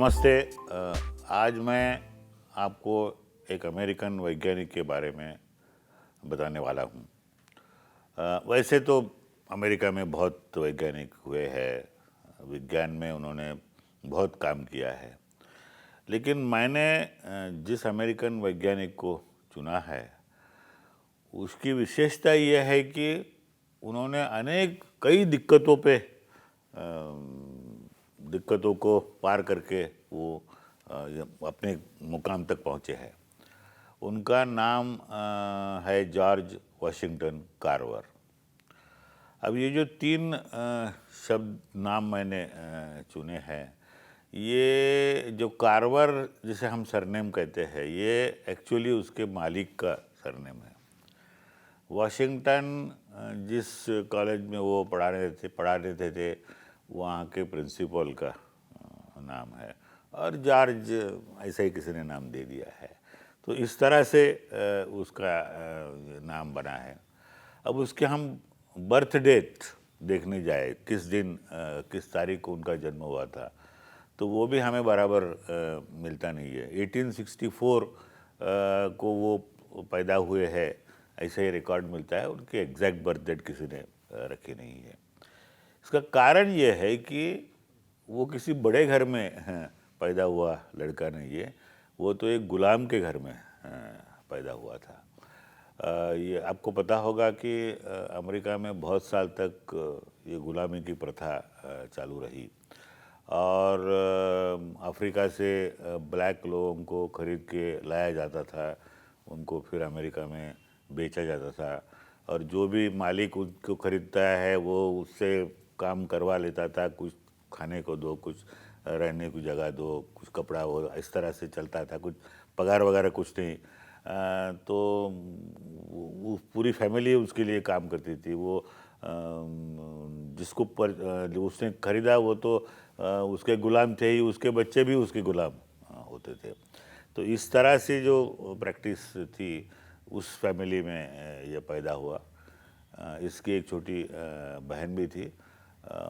नमस्ते। आज मैं आपको एक अमेरिकन वैज्ञानिक के बारे में बताने वाला हूँ। वैसे तो अमेरिका में बहुत वैज्ञानिक हुए हैं, विज्ञान में उन्होंने बहुत काम किया है, लेकिन मैंने जिस अमेरिकन वैज्ञानिक को चुना है उसकी विशेषता यह है कि उन्होंने कई दिक्कतों को पार करके वो अपने मुकाम तक पहुँचे हैं। उनका नाम है जॉर्ज वाशिंगटन कार्वर। अब ये जो तीन शब्द नाम मैंने चुने हैं, ये जो कार्वर जिसे हम सरनेम कहते हैं, ये एक्चुअली उसके मालिक का सरनेम है। वाशिंगटन जिस कॉलेज में वो पढ़ाने थे वहाँ के प्रिंसिपल का नाम है, और जॉर्ज ऐसा ही किसी ने नाम दे दिया है, तो इस तरह से उसका नाम बना है। अब उसके हम बर्थ डेट देखने जाए, किस दिन किस तारीख को उनका जन्म हुआ था, तो वो भी हमें बराबर मिलता नहीं है। 1864 को वो पैदा हुए हैं, ऐसा ही रिकॉर्ड मिलता है। उनकी एग्जैक्ट बर्थ डेट किसी ने रखी नहीं है। इसका कारण ये है कि वो किसी बड़े घर में पैदा हुआ लड़का नहीं है, वो तो एक गुलाम के घर में पैदा हुआ था। ये आपको पता होगा कि अमेरिका में बहुत साल तक ये गुलामी की प्रथा चालू रही, और अफ्रीका से ब्लैक लोगों को खरीद के लाया जाता था, उनको फिर अमेरिका में बेचा जाता था, और जो भी मालिक उनको खरीदता है वो उससे काम करवा लेता था। कुछ खाने को दो, कुछ रहने की जगह दो, कुछ कपड़ा, वो इस तरह से चलता था। कुछ पगार वगैरह कुछ नहीं। तो वो पूरी फैमिली उसके लिए काम करती थी। वो जो उसने खरीदा वो तो उसके गुलाम थे ही, उसके बच्चे भी उसके गुलाम होते थे। तो इस तरह से जो प्रैक्टिस थी उस फैमिली में ये पैदा हुआ। इसकी एक छोटी बहन भी थी।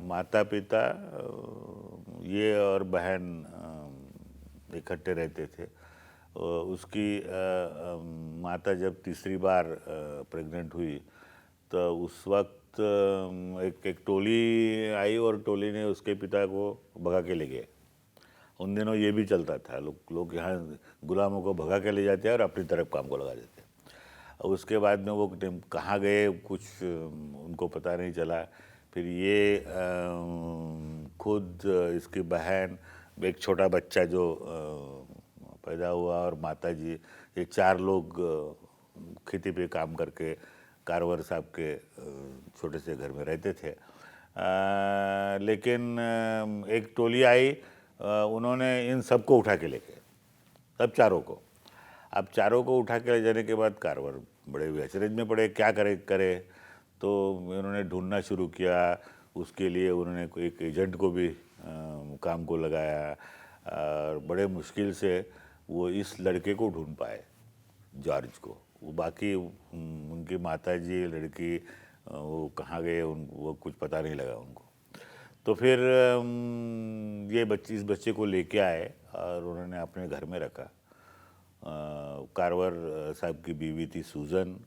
माता पिता ये और बहन इकट्ठे रहते थे। उसकी माता जब तीसरी बार प्रेग्नेंट हुई तो उस वक्त एक टोली आई, और टोली ने उसके पिता को भगा के ले गए। उन दिनों ये भी चलता था, लोग यहाँ गुलामों को भगा के ले जाते हैं और अपनी तरफ काम को लगा देते हैं। और उसके बाद में वो कहाँ गए कुछ उनको पता नहीं चला। फिर ये खुद इसकी बहन, एक छोटा बच्चा जो पैदा हुआ, और माताजी, ये चार लोग खेती पे काम करके कार्वर साहब के छोटे से घर में रहते थे। लेकिन एक टोली आई, उन्होंने इन सबको उठा के ले गए, सब चारों को। अब चारों को उठा के ले जाने के बाद कार्वर बड़े अचरज में पड़े, क्या करे। तो उन्होंने ढूंढना शुरू किया। उसके लिए उन्होंने एक एजेंट को भी काम को लगाया, और बड़े मुश्किल से वो इस लड़के को ढूंढ पाए, जॉर्ज को। वो बाकी उनकी माताजी, लड़की, वो कहाँ गए वो कुछ पता नहीं लगा उनको। तो फिर ये इस बच्चे को लेके आए और उन्होंने अपने घर में रखा। कार्वर साहब की बीवी थी सूजन।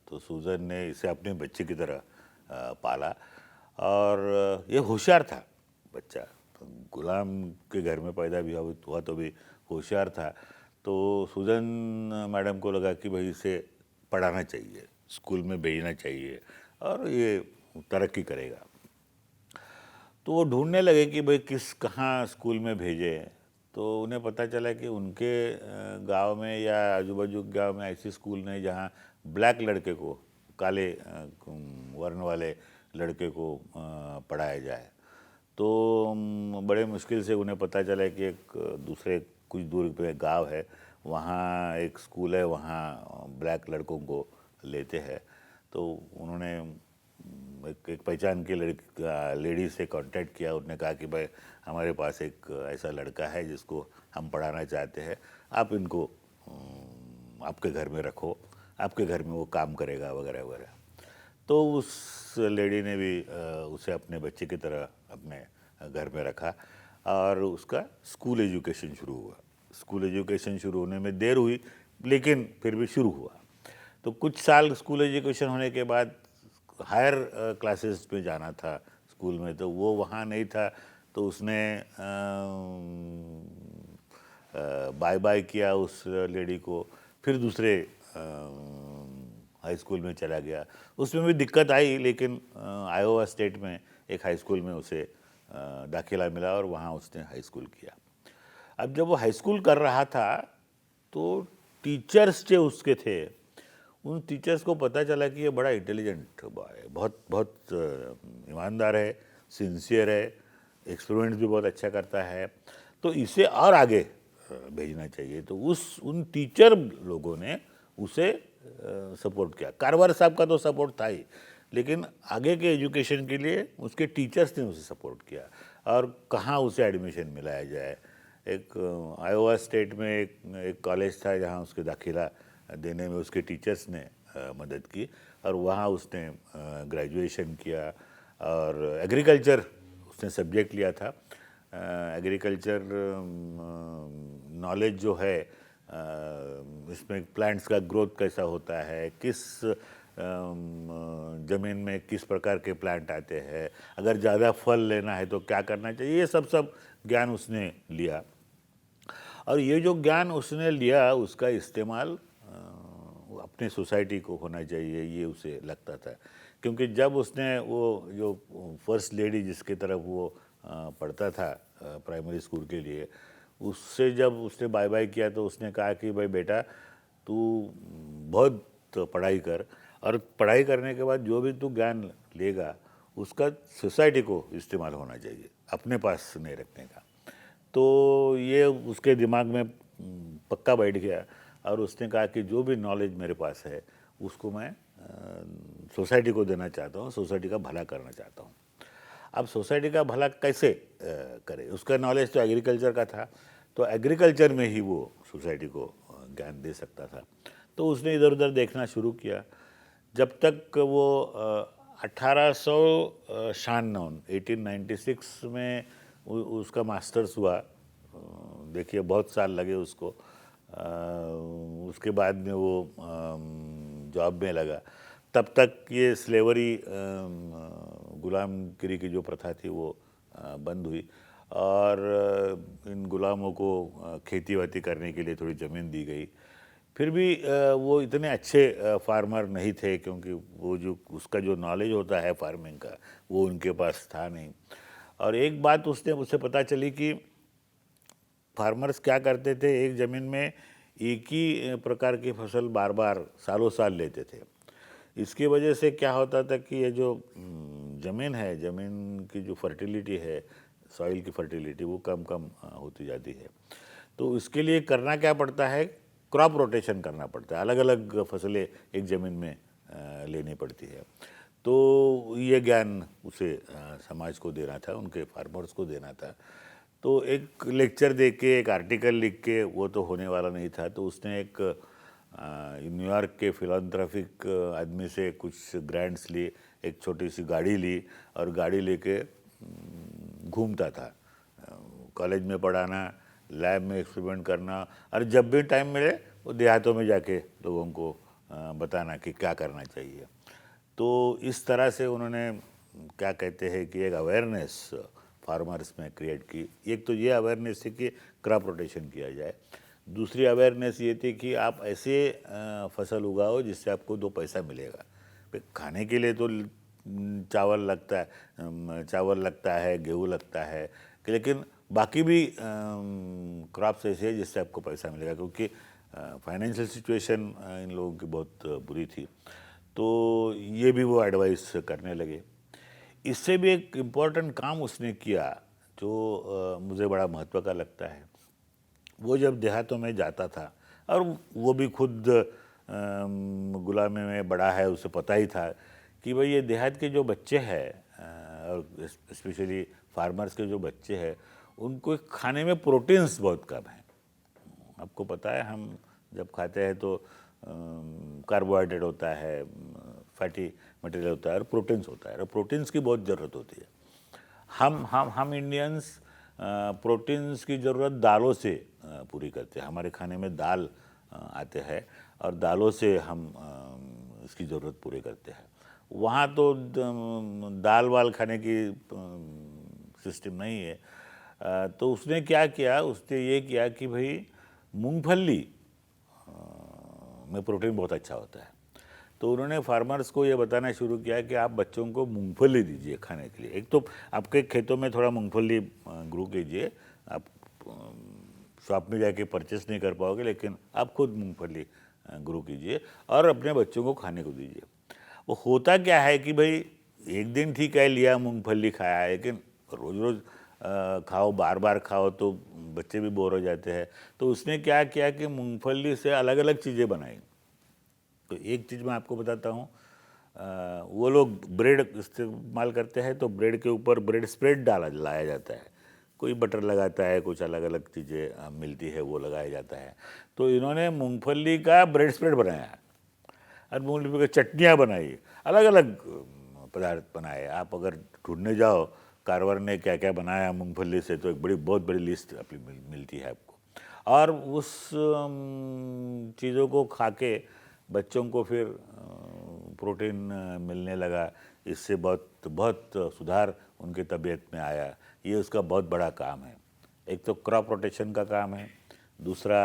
तो सूजन ने इसे अपने बच्चे की तरह पाला, और ये होशियार था बच्चा। गुलाम के घर में पैदा भी हुआ तो भी होशियार था। तो सूजन मैडम को लगा कि भाई इसे पढ़ाना चाहिए, स्कूल में भेजना चाहिए, और ये तरक्की करेगा। तो वो ढूंढने लगे कि भाई कहाँ स्कूल में भेजें। तो उन्हें पता चला कि उनके गांव में या आजू बाजू गांव में ऐसी स्कूल नहीं जहाँ ब्लैक लड़के को, काले वर्ण वाले लड़के को पढ़ाया जाए। तो बड़े मुश्किल से उन्हें पता चला कि एक दूसरे कुछ दूर पे गांव है, वहाँ एक स्कूल है, वहाँ ब्लैक लड़कों को लेते हैं। तो उन्होंने एक पहचान की लेडी से कांटेक्ट किया। उन्होंने कहा कि भाई हमारे पास एक ऐसा लड़का है जिसको हम पढ़ाना चाहते हैं, आप इनको आपके घर में रखो, आपके घर में वो काम करेगा वगैरह वगैरह। तो उस लेडी ने भी उसे अपने बच्चे की तरह अपने घर में रखा, और उसका स्कूल एजुकेशन शुरू हुआ। स्कूल एजुकेशन शुरू होने में देर हुई, लेकिन फिर भी शुरू हुआ। तो कुछ साल स्कूल एजुकेशन होने के बाद हायर क्लासेस में जाना था स्कूल में, तो वो वहाँ नहीं था। तो उसने बाय बाय किया उस लेडी को, फिर दूसरे हाई स्कूल में चला गया। उसमें भी दिक्कत आई, लेकिन आयोवा स्टेट में एक हाई स्कूल में उसे दाखिला मिला और वहाँ उसने हाई स्कूल किया। अब जब वो हाई स्कूल कर रहा था तो टीचर्स जो उसके थे, उन टीचर्स को पता चला कि ये बड़ा इंटेलिजेंट बॉय है, बहुत बहुत ईमानदार है, सिंसियर है, एक्सपेरिमेंट्स भी बहुत अच्छा करता है, तो इसे और आगे भेजना चाहिए। तो उन टीचर लोगों ने उसे सपोर्ट किया। कारवार साहब का तो सपोर्ट था ही, लेकिन आगे के एजुकेशन के लिए उसके टीचर्स ने उसे सपोर्ट किया और कहाँ उसे एडमिशन मिलाया जाए। एक आयोवा स्टेट में एक कॉलेज था जहाँ उसके दाखिला देने में उसके टीचर्स ने मदद की और वहाँ उसने ग्रेजुएशन किया। और एग्रीकल्चर उसने सब्जेक्ट लिया था। एग्रीकल्चर नॉलेज जो है, इसमें प्लांट्स का ग्रोथ कैसा होता है, किस ज़मीन में किस प्रकार के प्लांट आते हैं, अगर ज़्यादा फल लेना है तो क्या करना चाहिए, ये सब ज्ञान उसने लिया। और ये जो ज्ञान उसने लिया उसका इस्तेमाल अपने सोसाइटी को होना चाहिए, ये उसे लगता था। क्योंकि जब उसने वो जो फर्स्ट लेडी जिसके तरफ वो पढ़ता था प्राइमरी स्कूल के लिए, उससे जब उसने बाय बाय किया तो उसने कहा कि भाई बेटा, तू बहुत पढ़ाई कर, और पढ़ाई करने के बाद जो भी तू ज्ञान लेगा उसका सोसाइटी को इस्तेमाल होना चाहिए, अपने पास नहीं रखने का। तो ये उसके दिमाग में पक्का बैठ गया और उसने कहा कि जो भी नॉलेज मेरे पास है उसको मैं सोसाइटी को देना चाहता हूँ, सोसाइटी का भला करना चाहता हूँ। अब सोसाइटी का भला कैसे करे, उसका नॉलेज तो एग्रीकल्चर का था, तो एग्रीकल्चर में ही वो सोसाइटी को ज्ञान दे सकता था। तो उसने इधर उधर देखना शुरू किया, जब तक वो 1896 में उसका मास्टर्स हुआ। देखिए बहुत साल लगे उसको। उसके बाद में वो जॉब में लगा। तब तक ये स्लेवरी, गुलामगिरी की जो प्रथा थी वो बंद हुई और इन गुलामों को खेती बाती करने के लिए थोड़ी ज़मीन दी गई। फिर भी वो इतने अच्छे फार्मर नहीं थे, क्योंकि वो जो उसका जो नॉलेज होता है फार्मिंग का वो उनके पास था नहीं। और एक बात उससे पता चली कि फार्मर्स क्या करते थे, एक ज़मीन में एक ही प्रकार की फसल बार बार सालों साल लेते थे। इसकी वजह से क्या होता था कि ये जो ज़मीन है, ज़मीन की जो फर्टिलिटी है, सॉइल की फर्टिलिटी, वो कम कम होती जाती है। तो इसके लिए करना क्या पड़ता है, क्रॉप रोटेशन करना पड़ता है, अलग अलग फसलें एक ज़मीन में लेनी पड़ती है। तो ये ज्ञान उसे समाज को देना था, उनके फार्मर्स को देना था। तो एक लेक्चर दे के, एक आर्टिकल लिख के वो तो होने वाला नहीं था। तो उसने एक न्यूयॉर्क के फिलॉन्थ्रॉपिक आदमी से कुछ ग्रांट्स लिए, एक छोटी सी गाड़ी ली और गाड़ी लेके घूमता था, कॉलेज में पढ़ाना, लैब में एक्सपेरिमेंट करना, और जब भी टाइम मिले वो देहातों में जाके लोगों को बताना कि क्या करना चाहिए। तो इस तरह से उन्होंने क्या कहते हैं कि एक अवेयरनेस फार्मर्स में क्रिएट की। एक तो ये अवेयरनेस थी कि क्रॉप रोटेशन किया जाए, दूसरी अवेयरनेस ये थी कि आप ऐसे फसल उगाओ जिससे आपको दो पैसा मिलेगा। खाने के लिए तो चावल लगता है, गेहूँ लगता है, लेकिन बाकी भी क्रॉप्स ऐसे है जिससे आपको पैसा मिलेगा, क्योंकि फाइनेंशियल सिचुएशन इन लोगों की बहुत बुरी थी। तो ये भी वो एडवाइस करने लगे। इससे भी एक इम्पॉर्टेंट काम उसने किया जो मुझे बड़ा महत्व का लगता है। वो जब देहातों में जाता था, और वो भी खुद गुलामी में बड़ा है, उसे पता ही था कि भाई ये देहात के जो बच्चे हैं, और स्पेशली फार्मर्स के जो बच्चे हैं, उनको खाने में प्रोटीन्स बहुत कम है। आपको पता है, हम जब खाते हैं तो कार्बोहाइड्रेट होता है, फैटी मटेरियल होता है और प्रोटीन्स होता है, और प्रोटीन्स की बहुत ज़रूरत होती है। हम इंडियंस प्रोटीन्स की ज़रूरत दालों से पूरी करते हैं। हमारे खाने में दाल आते हैं और दालों से हम इसकी ज़रूरत पूरी करते हैं। वहाँ तो दाल वाल खाने की सिस्टम नहीं है। तो उसने क्या किया, उसने ये किया कि भाई मूंगफली में प्रोटीन बहुत अच्छा होता है। तो उन्होंने फार्मर्स को ये बताना शुरू किया कि आप बच्चों को मूंगफली दीजिए खाने के लिए। एक तो आपके खेतों में थोड़ा मूंगफली ग्रो कीजिए, आप शॉप में जाके परचेस नहीं कर पाओगे, लेकिन आप खुद मूंगफली ग्रो कीजिए और अपने बच्चों को खाने को दीजिए। वो होता क्या है कि भाई एक दिन ठीक है लिया मूंगफली खाया, लेकिन रोज़ रोज़ खाओ, बार बार खाओ तो बच्चे भी बोर हो जाते हैं। तो उसने क्या किया कि मूंगफली से अलग अलग चीज़ें बनाई। तो एक चीज़ मैं आपको बताता हूँ, वो लोग ब्रेड इस्तेमाल करते हैं, तो ब्रेड के ऊपर ब्रेड स्प्रेड लाया जाता है। कोई बटर लगाता है, कुछ अलग अलग चीज़ें मिलती है वो लगाया जाता है। तो इन्होंने मूंगफली का ब्रेड स्प्रेड बनाया और मूंगफली की चटनियाँ बनाई, अलग अलग पदार्थ बनाए। आप अगर ढूंढने जाओ कारवर ने क्या क्या बनाया मूंगफली से, तो एक बहुत बड़ी लिस्ट अपनी मिलती है आपको। और उस चीज़ों को खा के बच्चों को फिर प्रोटीन मिलने लगा। इससे बहुत बहुत सुधार उनके तबीयत में आया। ये उसका बहुत बड़ा काम है। एक तो क्रॉप रोटेशन का काम है, दूसरा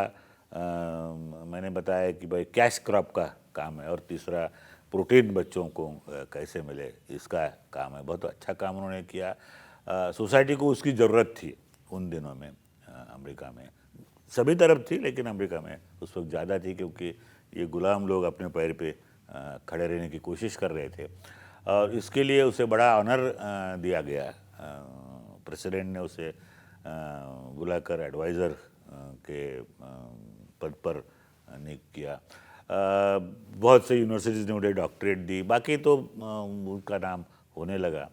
मैंने बताया कि भाई कैश क्रॉप का काम है, और तीसरा प्रोटीन बच्चों को कैसे मिले इसका काम है। बहुत अच्छा काम उन्होंने किया। सोसाइटी को उसकी ज़रूरत थी उन दिनों में। अमेरिका में सभी तरफ थी, लेकिन अमेरिका में उस वक्त ज़्यादा थी, क्योंकि ये गुलाम लोग अपने पैर पे खड़े रहने की कोशिश कर रहे थे। और इसके लिए उसे बड़ा ऑनर दिया गया। प्रेसिडेंट ने उसे बुलाकर एडवाइज़र के पद पर नियुक्त किया। बहुत से यूनिवर्सिटीज़ ने उन्हें डॉक्टरेट दी, बाकी तो उनका नाम होने लगा।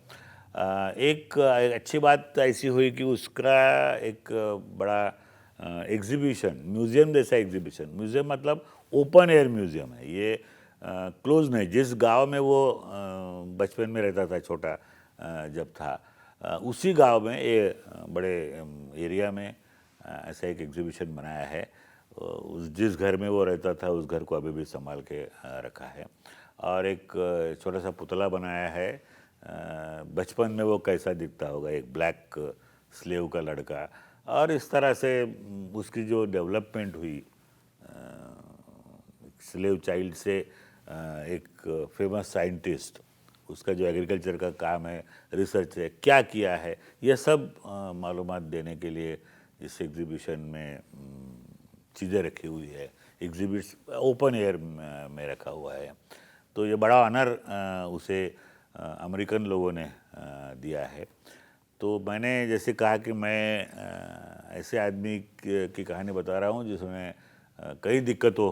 एक अच्छी बात ऐसी हुई कि उसका एक बड़ा एग्जीबिशन, म्यूज़ियम जैसा एग्जीबिशन, म्यूज़ियम मतलब ओपन एयर म्यूज़ियम है ये, क्लोज नहीं। जिस गांव में वो बचपन में रहता था, छोटा जब था, उसी गांव में ये बड़े एरिया में ऐसा एक एग्जीबिशन बनाया है। उस जिस घर में वो रहता था उस घर को अभी भी संभाल के रखा है। और एक छोटा सा पुतला बनाया है, बचपन में वो कैसा दिखता होगा, एक ब्लैक स्लेव का लड़का। और इस तरह से उसकी जो डेवलपमेंट हुई स्लेव चाइल्ड से एक फेमस साइंटिस्ट, उसका जो एग्रीकल्चर का काम है, रिसर्च है, क्या किया है, यह सब मालूमात देने के लिए इस एग्जीबिशन में चीज़ें रखी हुई है। एग्जीबिट ओपन एयर में रखा हुआ है। तो ये बड़ा ऑनर उसे अमेरिकन लोगों ने दिया है। तो मैंने जैसे कहा कि मैं ऐसे आदमी की कहानी बता रहा हूँ जिसमें कई दिक्कतों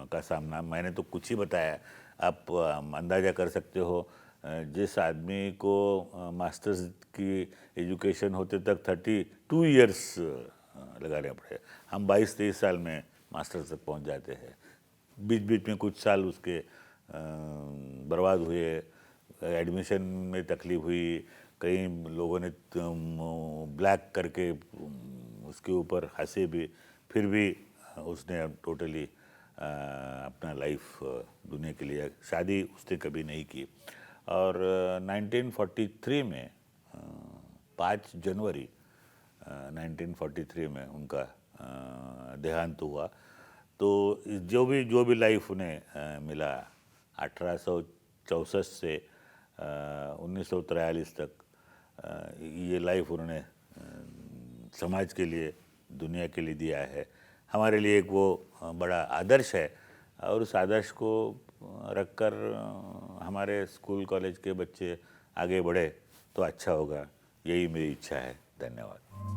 का सामना, मैंने तो कुछ ही बताया, आप अंदाज़ा कर सकते हो। जिस आदमी को मास्टर्स की एजुकेशन होते तक 32 इयर्स लगाने पड़े, हम 22-23 साल में मास्टर्स तक पहुंच जाते हैं। बीच बीच में कुछ साल उसके बर्बाद हुए, एडमिशन में तकलीफ हुई, कई लोगों ने ब्लैक करके उसके ऊपर हंसे भी, फिर भी उसने टोटली अपना लाइफ दुनिया के लिए, शादी उसने कभी नहीं की। और 1943 में 5 जनवरी 1943 में उनका देहांत हुआ। तो जो भी लाइफ उन्हें मिला 1864 से 1943 तक, ये लाइफ उन्होंने समाज के लिए, दुनिया के लिए दिया है। हमारे लिए एक वो बड़ा आदर्श है, और उस आदर्श को रखकर हमारे स्कूल कॉलेज के बच्चे आगे बढ़े तो अच्छा होगा, यही मेरी इच्छा है। धन्यवाद।